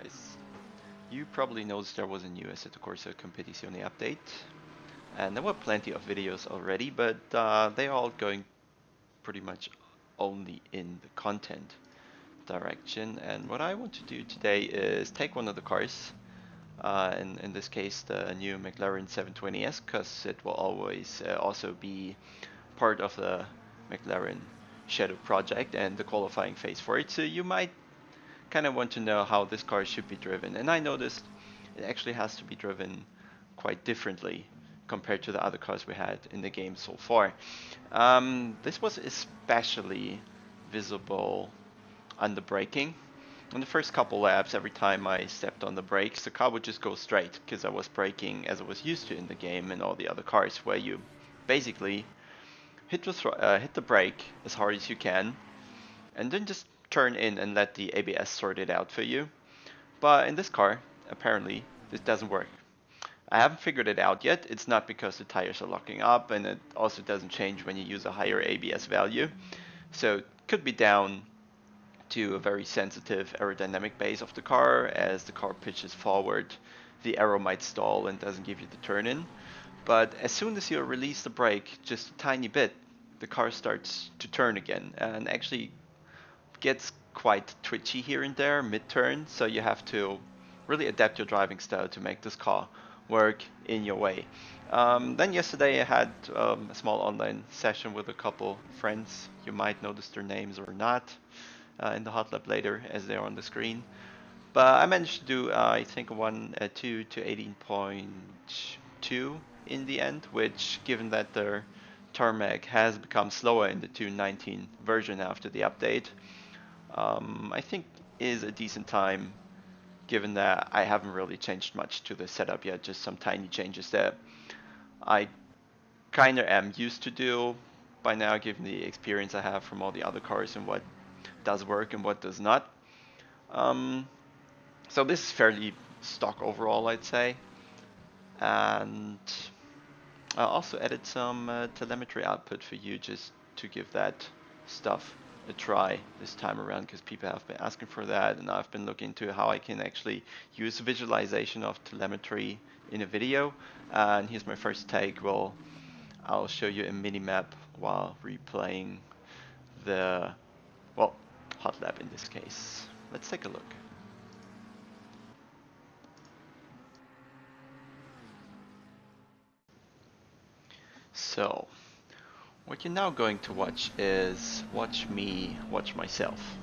guys, you probably noticed there was a new Assetto Corsa Competizione update, and there were plenty of videos already, but they all going pretty much only in the content direction. And what I want to do today is take one of the cars, in this case the new McLaren 720S, because it will always also be part of the McLaren Shadow project and the qualifying phase for it. So you might kind of want to know how this car should be driven, and I noticed it actually has to be driven quite differently compared to the other cars we had in the game so far. This was especially visible under braking. In the first couple laps, every time I stepped on the brakes, the car would just go straight because I was braking as I was used to in the game and all the other cars, where you basically hit the brake as hard as you can and then just turn in and let the ABS sort it out for you. But in this car, apparently, this doesn't work. I haven't figured it out yet. It's not because the tires are locking up, and it also doesn't change when you use a higher ABS value. So it could be down to a very sensitive aerodynamic base of the car. As the car pitches forward, the aero might stall and doesn't give you the turn in. But as soon as you release the brake just a tiny bit, the car starts to turn again, and actually gets quite twitchy here and there mid-turn, so you have to really adapt your driving style to make this car work in your way. Then yesterday I had a small online session with a couple friends. You might notice their names or not in the hot lap later as they're on the screen. But I managed to do I think 2 to 18.2 in the end, which, given that their tarmac has become slower in the 2.19 version after the update, I think is a decent time, given that I haven't really changed much to the setup yet, just some tiny changes that I kind of am used to do by now, given the experience I have from all the other cars and what does work and what does not. So this is fairly stock overall, I'd say. And I also added some telemetry output for you, just to give that stuff a try this time around, because people have been asking for that, and I've been looking into how I can actually use visualization of telemetry in a video. And here's my first take. Well, I'll show you a mini map while replaying the, well, hot lap in this case. Let's take a look. So what you're now going to watch is watch me watch myself.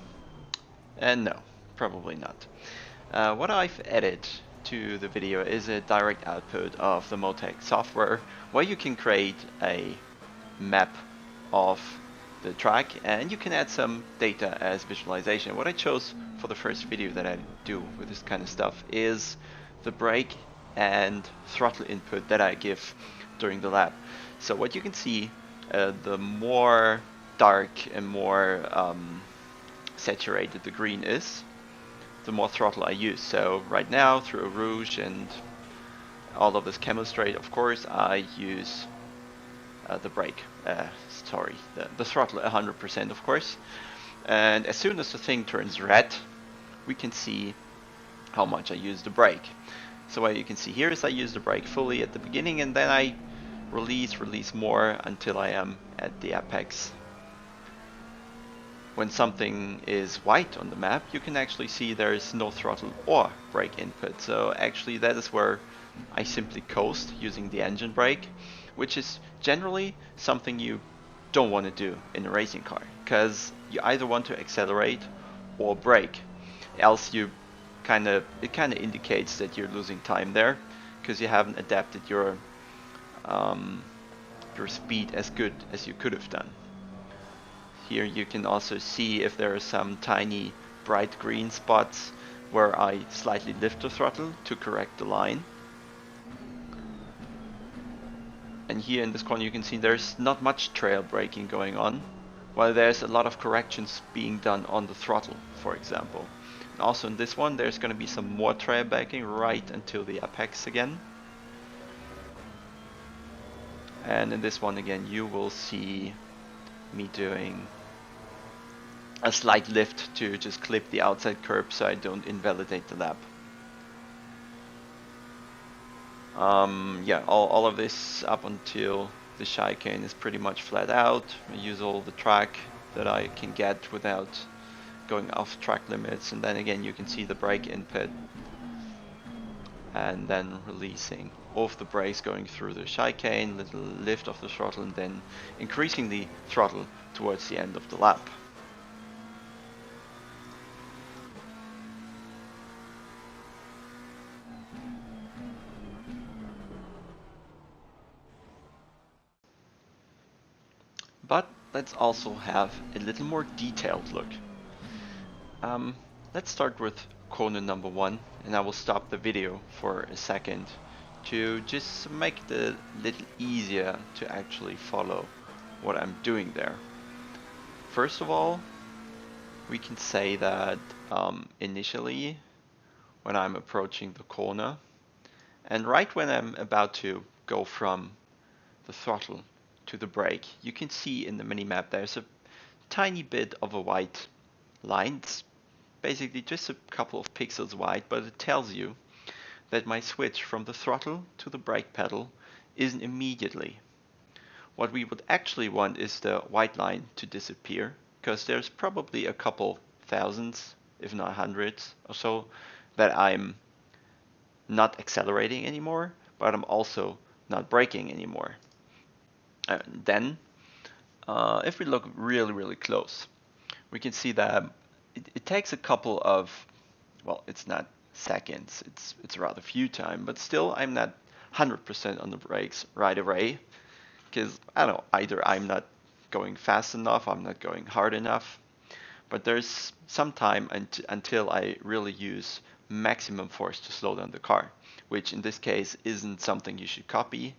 And no, probably not. What I've added to the video is a direct output of the MoTeC software, where you can create a map of the track and you can add some data as visualization. What I chose for the first video that I do with this kind of stuff is the brake and throttle input that I give during the lap. So what you can see, the more dark and more saturated the green is, the more throttle I use. So right now, through Rouge and all of this chemistry, of course, I use the brake, the throttle 100%, of course. And as soon as the thing turns red, we can see how much I use the brake. So what you can see here is I use the brake fully at the beginning, and then I release more until I am at the apex. When something is white on the map, you can actually see there is no throttle or brake input. So actually that is where I simply coast using the engine brake, which is generally something you don't want to do in a racing car, because you either want to accelerate or brake, else it kind of indicates that you're losing time there, because you haven't adapted your speed as good as you could have done. Here you can also see if there are some tiny bright green spots where I slightly lift the throttle to correct the line. And here in this corner you can see there's not much trail braking going on, while there's a lot of corrections being done on the throttle, for example. And also in this one there's going to be some more trail braking right until the apex again. And in this one again you will see me doing a slight lift to just clip the outside curb so I don't invalidate the lap. Yeah, all of this up until the chicane is pretty much flat out. I use all the track that I can get without going off track limits, and then again you can see the brake input and then releasing off the brakes, going through the chicane, little lift of the throttle, and then increasing the throttle towards the end of the lap. But let's also have a little more detailed look. Let's start with corner number 1, and I will stop the video for a second to just make it a little easier to actually follow what I'm doing there. First of all, we can say that initially when I'm approaching the corner, and right when I'm about to go from the throttle to the brake, you can see in the minimap there's a tiny bit of a white line. It's basically just a couple of pixels wide, but it tells you that my switch from the throttle to the brake pedal isn't immediately. What we would actually want is the white line to disappear, because there's probably a couple thousands, if not hundreds or so, that I'm not accelerating anymore, but I'm also not braking anymore. And then, if we look really close, we can see that it takes a couple of, well, it's not seconds, it's rather few time, but still I'm not 100% on the brakes right away, because I don't know, either I'm not going fast enough, I'm not going hard enough, but there's some time until I really use maximum force to slow down the car, which in this case isn't something you should copy,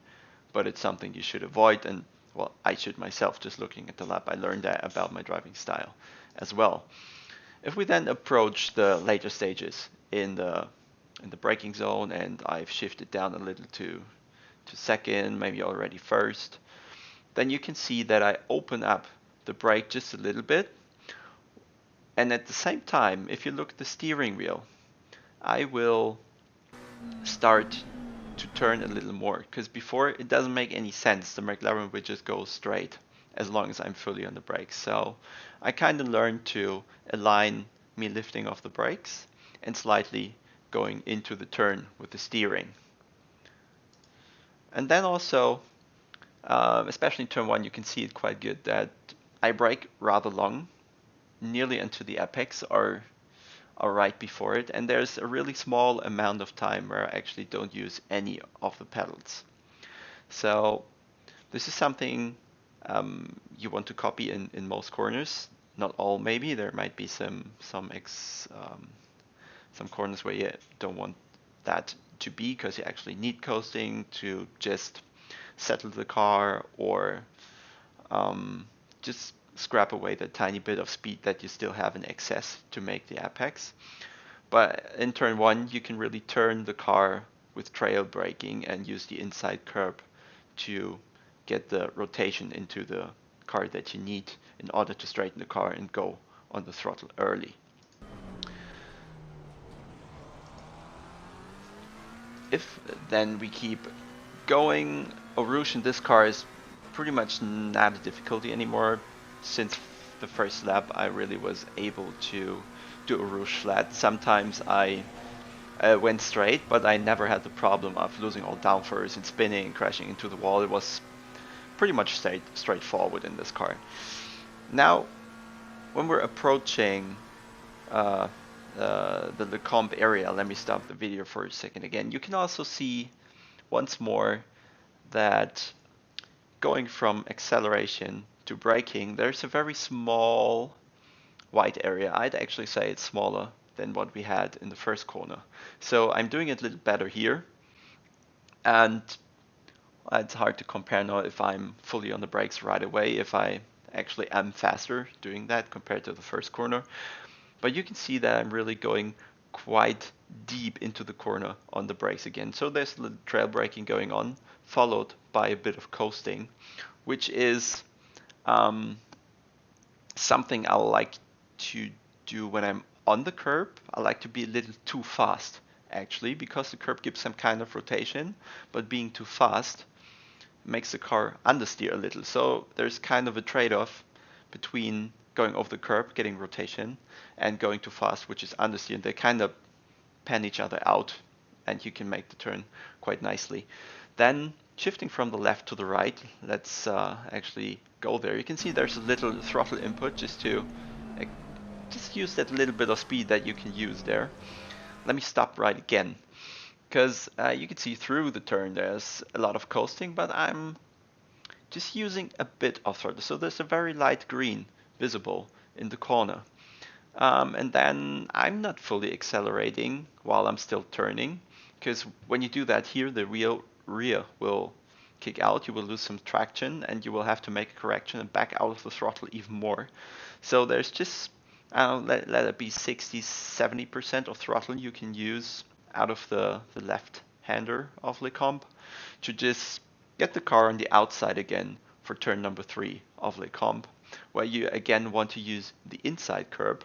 but it's something you should avoid. And well, I should myself, just looking at the lap, I learned that about my driving style as well. If we then approach the later stages in the braking zone, and I've shifted down a little to second, maybe already first, then you can see that I open up the brake just a little bit. And at the same time, if you look at the steering wheel, I will start to turn a little more, because before it doesn't make any sense. The McLaren would just go straight as long as I'm fully on the brakes. So I kind of learned to align me lifting off the brakes and slightly going into the turn with the steering. And then also, especially in turn 1, you can see it quite good that I brake rather long, nearly into the apex or right before it, and there's a really small amount of time where I actually don't use any of the pedals. So this is something you want to copy in most corners. Not all, maybe. There might be some corners where you don't want that to be, because you actually need coasting to just settle the car, or just scrap away the tiny bit of speed that you still have in excess to make the apex. But in turn 1, you can really turn the car with trail braking and use the inside curb to get the rotation into the car that you need in order to straighten the car and go on the throttle early. If then we keep going, Eau Rouge in this car is pretty much not a difficulty anymore. Since the first lap, I really was able to do Eau Rouge flat. Sometimes I went straight, but I never had the problem of losing all downforce and spinning and crashing into the wall. It was pretty much straightforward in this car. Now, when we're approaching the Lecombe area, let me stop the video for a second again. You can also see once more that going from acceleration to braking, there's a very small white area. I'd actually say it's smaller than what we had in the first corner. So I'm doing it a little better here. And it's hard to compare now if I'm fully on the brakes right away, if I actually am faster doing that compared to the first corner. But you can see that I'm really going quite deep into the corner on the brakes again. So there's a little trail braking going on, followed by a bit of coasting, which is something I like to do when I'm on the curb. I like to be a little too fast, actually, because the curb gives some kind of rotation, but being too fast makes the car understeer a little. So there's kind of a trade-off between going over the curb, getting rotation, and going too fast, which is understeer. They kind of pan each other out, and you can make the turn quite nicely. Then shifting from the left to the right, let's actually go there. You can see there's a little throttle input just to just use that little bit of speed that you can use there. Let me stop right again, because you can see through the turn there's a lot of coasting, but I'm just using a bit of throttle. So there's a very light green visible in the corner. And then I'm not fully accelerating while I'm still turning, because when you do that here, the rear will kick out, you will lose some traction, and you will have to make a correction and back out of the throttle even more. So there's just, let it be 60-70% of throttle you can use out of the left-hander of Le Comp to just get the car on the outside again for turn number 3 of Le Comp, where you again want to use the inside curb.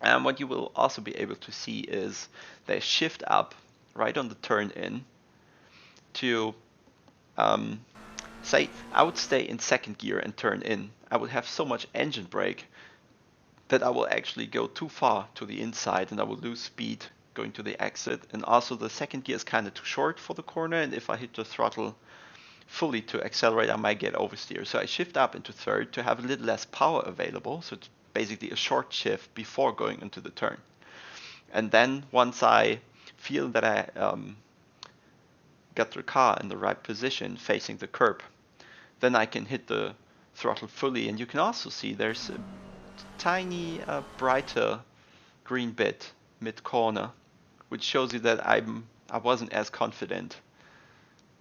And what you will also be able to see is they shift up right on the turn in to, say, I would stay in second gear and turn in. I would have so much engine brake that I will actually go too far to the inside and I will lose speed going to the exit. And also the second gear is kind of too short for the corner, and if I hit the throttle fully to accelerate, I might get oversteer. So I shift up into third to have a little less power available. So it's basically a short shift before going into the turn. And then once I feel that I got the car in the right position facing the curb, then I can hit the throttle fully. And you can also see there's a tiny brighter green bit mid corner, which shows you that I wasn't as confident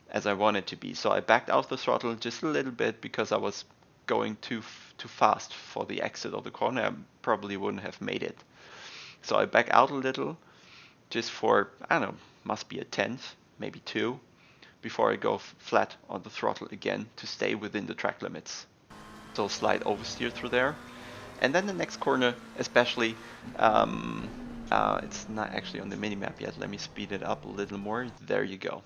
as I wanted to be. So I backed out the throttle just a little bit because I was going too fast for the exit of the corner. I probably wouldn't have made it. So I back out a little just for, I don't know, must be a tenth, maybe 2, before I go flat on the throttle again to stay within the track limits. So slight oversteer through there. And then the next corner, especially, it's not actually on the minimap yet. Let me speed it up a little more. There you go.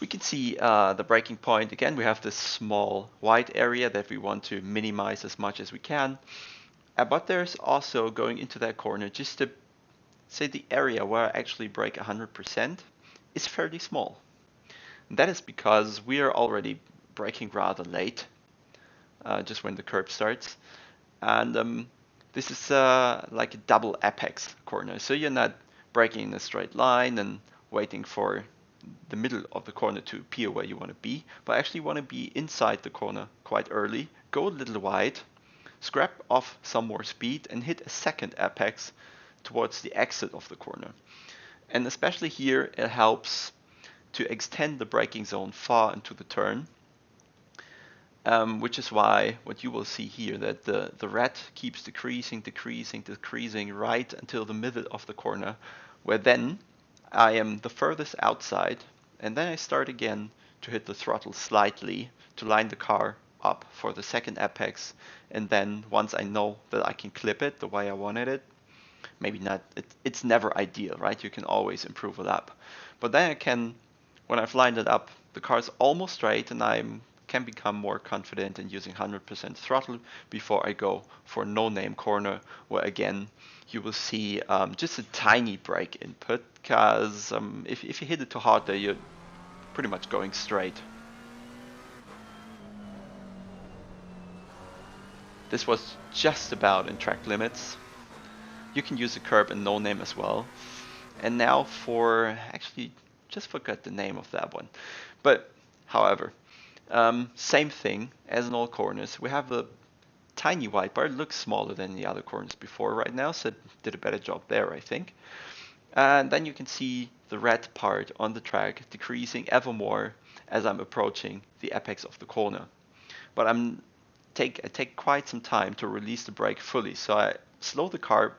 We can see the braking point. Again, we have this small white area that we want to minimize as much as we can. But there's also, going into that corner, just to say the area where I actually brake 100% is fairly small. And that is because we are already braking rather late, just when the curb starts. And this is like a double apex corner. So you're not braking in a straight line and waiting for the middle of the corner to appear where you want to be, but actually want to be inside the corner quite early, go a little wide, scrap off some more speed, and hit a second apex towards the exit of the corner. And especially here, it helps to extend the braking zone far into the turn, which is why what you will see here, that the red keeps decreasing right until the middle of the corner, where then I am the furthest outside, and then I start again to hit the throttle slightly to line the car up for the second apex. And then once I know that I can clip it the way I wanted it, maybe not, it's never ideal, right? You can always improve it up. But then I can, when I've lined it up, the car is almost straight, and I can become more confident in using 100% throttle before I go for no-name corner, where again you will see just a tiny brake input, because if you hit it too hard there, you're pretty much going straight. This was just about in track limits. You can use a curb in no-name as well. And now for, actually just forgot the name of that one. But however, same thing as in all corners. We have a tiny white bar. It looks smaller than the other corners before right now, so it did a better job there, I think. And then you can see the red part on the track decreasing ever more as I'm approaching the apex of the corner. But I take quite some time to release the brake fully, so I slow the car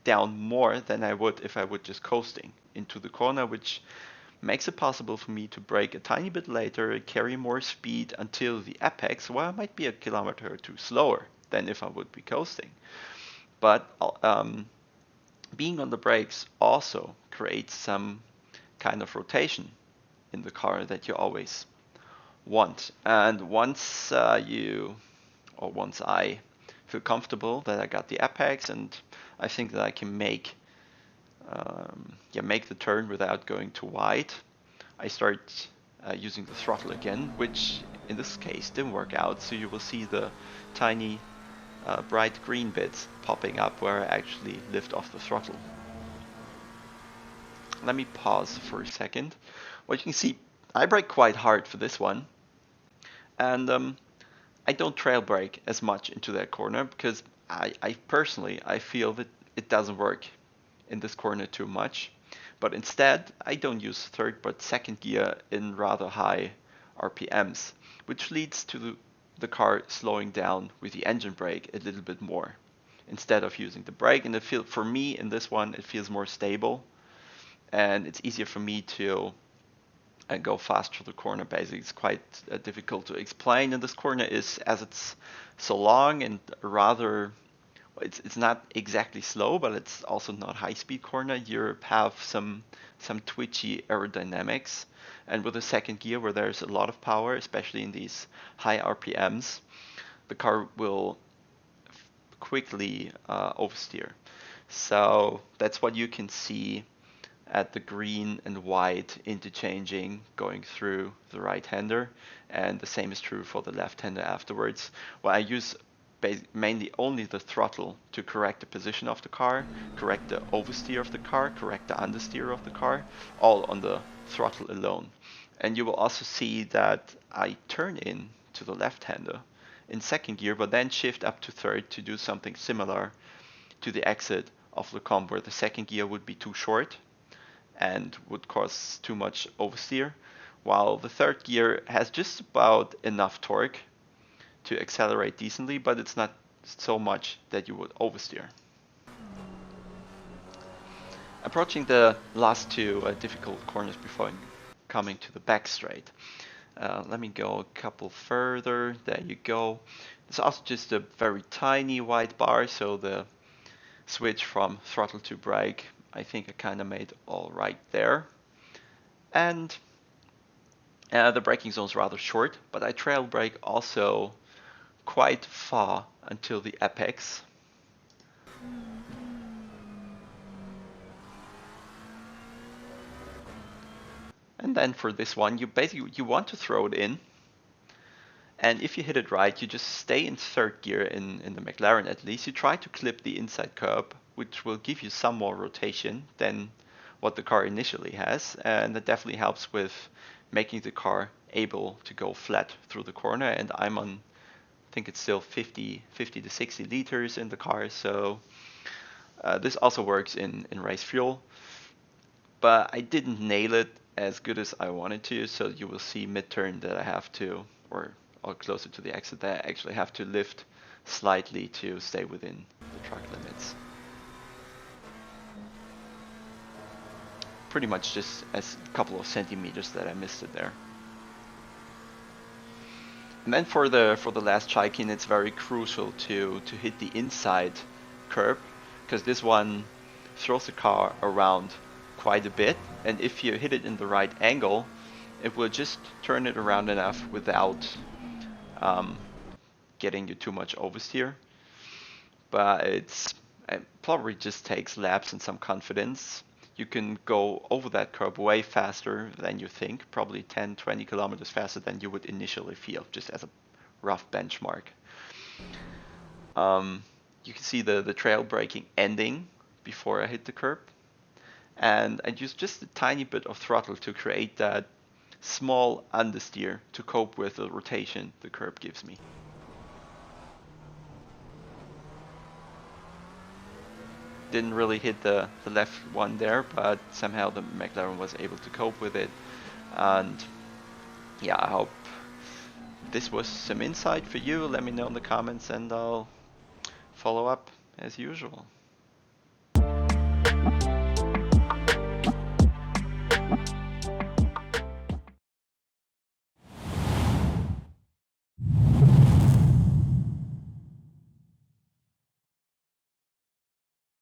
down more than I would if I would just coasting into the corner, which makes it possible for me to brake a tiny bit later, carry more speed until the apex, where I might be a kilometer or two slower than if I would be coasting. But being on the brakes also creates some kind of rotation in the car that you always want. And once once I feel comfortable that I got the apex and I think that I can make the turn without going too wide, I start using the throttle again, which in this case didn't work out. So you will see the tiny bright green bits popping up where I actually lift off the throttle. Let me pause for a second. What you can see, I brake quite hard for this one, and I don't trail brake as much into that corner because I personally feel that it doesn't work in this corner too much. But instead, I don't use third but second gear in rather high RPMs, which leads to the car slowing down with the engine brake a little bit more instead of using the brake. And for me in this one, it feels more stable and it's easier for me to go fast through the corner. Basically, it's quite difficult to explain. And this corner is, as it's so long and rather, it's not exactly slow, but it's also not high-speed corner. You have some twitchy aerodynamics, and with the second gear, where there's a lot of power, especially in these high RPMs, the car will quickly oversteer. So that's what you can see at the green and white interchanging going through the right-hander, and the same is true for the left-hander afterwards. Well, I use mainly only the throttle to correct the position of the car, correct the oversteer of the car, correct the understeer of the car, all on the throttle alone. And you will also see that I turn in to the left-hander in second gear, but then shift up to third to do something similar to the exit of the comp, where the second gear would be too short and would cause too much oversteer, while the third gear has just about enough torque to accelerate decently, but it's not so much that you would oversteer. Approaching the last two difficult corners before coming to the back straight. Let me go a couple further. There you go. It's also just a very tiny white bar, so the switch from throttle to brake, I think I kind of made all right there. And the braking zone is rather short, but I trail brake also quite far until the apex. And then for this one, you want to throw it in. And if you hit it right, you just stay in third gear in the McLaren at least. You try to clip the inside curb, which will give you some more rotation than what the car initially has. And that definitely helps with making the car able to go flat through the corner. And I'm on, I think it's still 50 to 60 liters in the car. So this also works in race fuel. But I didn't nail it as good as I wanted to. So you will see mid-turn that I have to, or closer to the exit, that I actually have to lift slightly to stay within the track limits. Pretty much just as a couple of centimeters that I missed it there. And then for the last chicane, it's very crucial to hit the inside curb, because this one throws the car around quite a bit, and if you hit it in the right angle, it will just turn it around enough without getting you too much oversteer. But it probably just takes laps and some confidence. You can go over that curb way faster than you think, probably 10-20 kilometers faster than you would initially feel, just as a rough benchmark. You can see the trail braking ending before I hit the curb, and I use just a tiny bit of throttle to create that small understeer to cope with the rotation the curb gives me. Didn't really hit the left one there, but somehow the McLaren was able to cope with it. And yeah, I hope this was some insight for you. Let me know in the comments and I'll follow up as usual.